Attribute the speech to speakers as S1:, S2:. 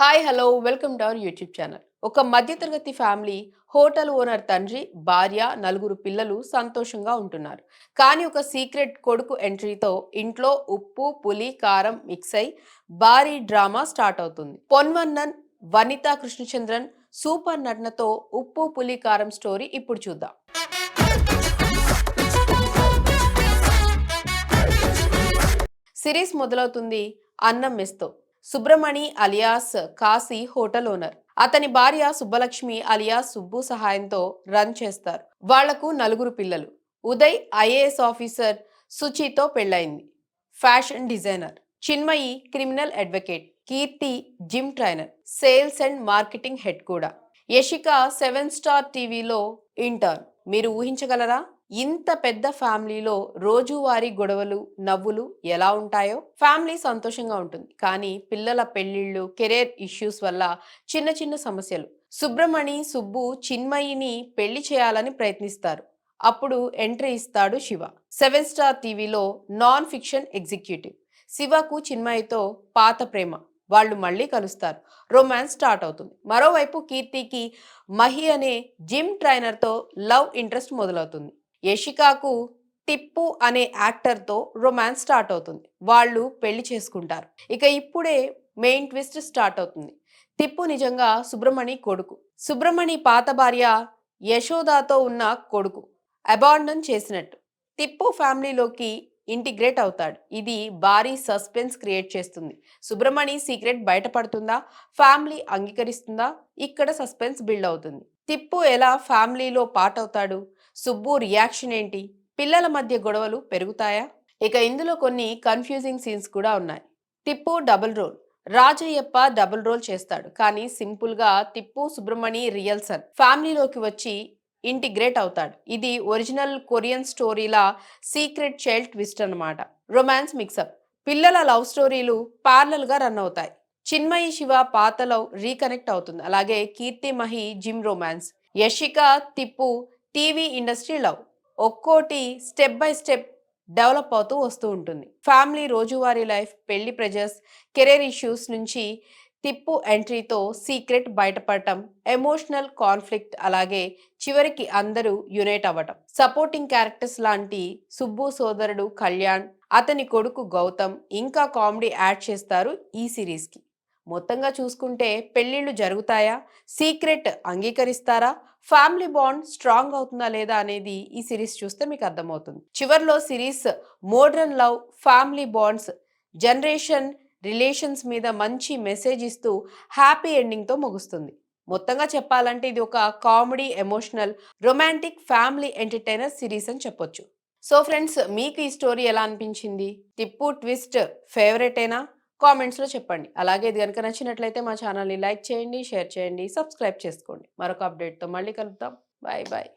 S1: Hi hello welcome to our YouTube channel. ఒక మధ్యతరగతి family, hotel owner తండ్రి, భార్య, నలుగురు పిల్లలు సంతోషంగా ఉంటున్నారు. కానీ ఒక సీక్రెట్ కొడుకు ఎంట్రీతో ఇంట్లో ఉప్పు పులి కారం మిక్స్ అయి భారీ డ్రామా స్టార్ట్ అవుతుంది. పొన్వన్నన్, వనితా కృష్ణచంద్రన్ సూపర్ నటనతో ఉప్పు పులి కారం స్టోరీ ఇప్పుడు చూద్దాం. సిరీస్ మొదలవుతుంది అన్నం మెస్తో. Subramani alias Kashi hotel owner. అతని భార్య సుబ్బలక్ష్మి అలియాస్ సుబ్బు సహాయంతో రన్ చేస్తారు. వాళ్లకు నలుగురు పిల్లలు. ఉదయ్ ఐఏఎస్ ఆఫీసర్, సుచితో పెళ్లైంది. Fashion designer. Chinmayi criminal advocate. Keerthi gym trainer, sales and marketing head కూడా. యశిక 7 స్టార్ టీవీలో ఇంటర్న్. మీరు ఊహించగలరా? ఇంత పెద్ద ఫ్యామిలీలో రోజువారీ గొడవలు, నవ్వులు ఎలా ఉంటాయో? ఫ్యామిలీ సంతోషంగా ఉంటుంది, కానీ పిల్లల పెళ్లిళ్ళు, కెరీర్ ఇష్యూస్ వల్ల చిన్న చిన్న సమస్యలు. సుబ్రమణి, సుబ్బు చిన్మయిని పెళ్లి చేయాలని ప్రయత్నిస్తారు. అప్పుడు ఎంట్రీ ఇస్తాడు శివ, 7 స్టార్ టీవీలో నాన్ ఫిక్షన్ ఎగ్జిక్యూటివ్. శివకు చిన్మయితో పాత ప్రేమ. వాళ్ళు మళ్ళీ కలుస్తారు. రొమాన్స్ స్టార్ట్ అవుతుంది. మరోవైపు కీర్తికి మహి అనే జిమ్ ట్రైనర్తో లవ్ ఇంట్రెస్ట్ మొదలవుతుంది. యశికాకు టిప్పు అనే యాక్టర్తో రొమాన్స్ స్టార్ట్ అవుతుంది. వాళ్ళు పెళ్లి చేసుకుంటారు. ఇక ఇప్పుడే మెయిన్ ట్విస్ట్ స్టార్ట్ అవుతుంది. టిప్పు నిజంగా సుబ్రమణి కొడుకు. సుబ్రమణి పాత భార్య యశోదాతో ఉన్న కొడుకు. అబాండన్ చేసినట్టు టిప్పు ఫ్యామిలీలోకి ఇంటిగ్రేట్ అవుతాడు. ఇది భారీ సస్పెన్స్ క్రియేట్ చేస్తుంది. సుబ్రమణి సీక్రెట్ బయటపడుతుందా? ఫ్యామిలీ అంగీకరిస్తుందా? ఇక్కడ సస్పెన్స్ బిల్డ్ అవుతుంది. టిప్పు ఎలా ఫ్యామిలీలో పార్ట్ అవుతాడు? సుబ్బు రియాక్షన్ ఏంటి? పిల్లల మధ్య గొడవలు పెరుగుతాయా? ఇక ఇందులో కొన్ని కన్ఫ్యూజింగ్ సీన్స్ కూడా ఉన్నాయి. Tippu double role. Rajayyappa double role చేస్తాడు, కానీ సింపుల్ గా టిప్పు సుబ్రమణి రియల్ సన్ ఫ్యామిలీలోకి వచ్చి ఇంటిగ్రేట్ అవుతాడు. ఇది ఒరిజినల్ కొరియన్ స్టోరీలా సీక్రెట్ చైల్డ్ ట్విస్ట్ అన్నమాట. Romance mixup. పిల్లల లవ్ స్టోరీలు ప్యారలల్ గా రన్ అవుతాయి. చిన్మయి శివ పాత లవ్ రీకనెక్ట్ అవుతుంది. అలాగే Keerthi Mahi gym romance. Yashika Tippu TV industry love. ఒక్కోటి స్టెప్ బై స్టెప్ డెవలప్ అవుతూ వస్తూ ఉంటుంది. ఫ్యామిలీ రోజువారీ లైఫ్, పెళ్లి ప్రెజర్స్, కెరీర్ ఇష్యూస్ నుంచి టిప్పు ఎంట్రీతో సీక్రెట్ బయటపడటం, ఎమోషనల్ కాన్ఫ్లిక్ట్, అలాగే చివరికి అందరూ యునైట్ అవ్వటం. సపోర్టింగ్ క్యారెక్టర్స్ లాంటి సుబ్బు సోదరుడు కళ్యాణ్, అతని కొడుకు గౌతమ్, ఇంకా కామెడీ యాడ్ చేస్తారు ఈ సిరీస్కి. మొత్తంగా చూసుకుంటే పెళ్లిళ్ళు జరుగుతాయా? సీక్రెట్ అంగీకరిస్తారా? ఫ్యామిలీ బాండ్ స్ట్రాంగ్ అవుతుందా లేదా అనేది ఈ సిరీస్ చూస్తే మీకు అర్థమవుతుంది. చివర్లో series modern love, family bonds, generation relations మీద మంచి మెసేజ్ ఇస్తూ హ్యాపీ ఎండింగ్తో ముగుస్తుంది. మొత్తంగా చెప్పాలంటే ఇది ఒక comedy, emotional, romantic family entertainer series అని చెప్పొచ్చు. సో ఫ్రెండ్స్, మీకు ఈ స్టోరీ ఎలా అనిపించింది? టిప్పు ట్విస్ట్ ఫేవరెటేనా? కామెంట్స్లో చెప్పండి. అలాగే ఇది కనుక నచ్చినట్లయితే మా ఛానల్ని లైక్ చేయండి, షేర్ చేయండి, సబ్స్క్రైబ్ చేసుకోండి. మరొక అప్డేట్తో మళ్ళీ కలుద్దాం. Bye bye.